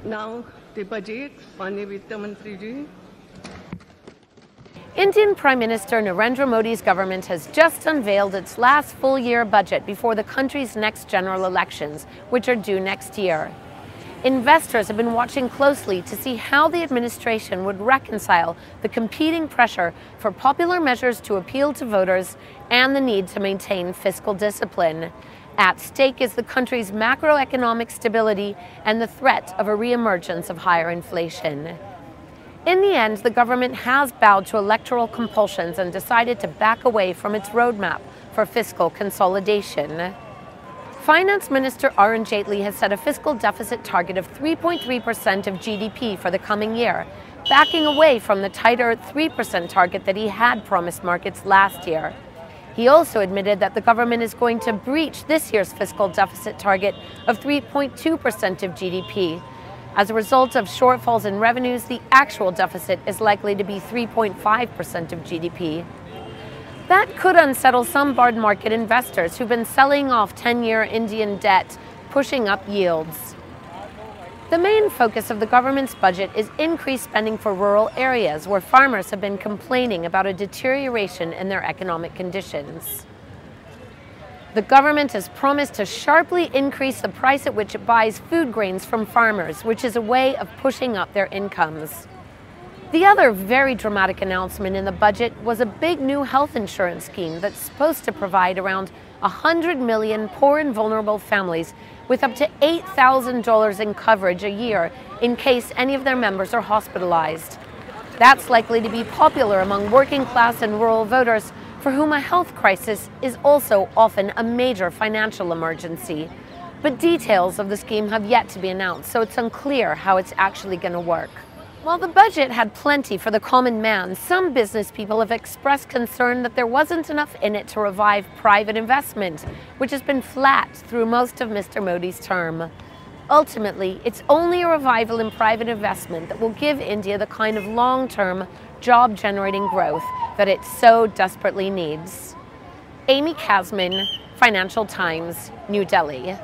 Now, the budget, माननीय वित्त मंत्री जी. Indian Prime Minister Narendra Modi's government has just unveiled its last full-year budget before the country's next general elections, which are due next year. Investors have been watching closely to see how the administration would reconcile the competing pressure for popular measures to appeal to voters and the need to maintain fiscal discipline. At stake is the country's macroeconomic stability and the threat of a reemergence of higher inflation. In the end, the government has bowed to electoral compulsions and decided to back away from its roadmap for fiscal consolidation. Finance Minister Arun Jaitley has set a fiscal deficit target of 3.3% of GDP for the coming year, backing away from the tighter 3% target that he had promised markets last year. He also admitted that the government is going to breach this year's fiscal deficit target of 3.2% of GDP. As a result of shortfalls in revenues, the actual deficit is likely to be 3.5% of GDP. That could unsettle some bond market investors who've been selling off 10-year Indian debt, pushing up yields. The main focus of the government's budget is increased spending for rural areas where farmers have been complaining about a deterioration in their economic conditions. The government has promised to sharply increase the price at which it buys food grains from farmers, which is a way of pushing up their incomes. The other very dramatic announcement in the budget was a big new health insurance scheme that's supposed to provide around 100 million poor and vulnerable families with up to $8,000 in coverage a year in case any of their members are hospitalized. That's likely to be popular among working class and rural voters for whom a health crisis is also often a major financial emergency. But details of the scheme have yet to be announced, so it's unclear how it's actually going to work. While the budget had plenty for the common man, some business people have expressed concern that there wasn't enough in it to revive private investment, which has been flat through most of Mr. Modi's term. Ultimately, it's only a revival in private investment that will give India the kind of long-term, job-generating growth that it so desperately needs. Amy Kazmin, Financial Times, New Delhi.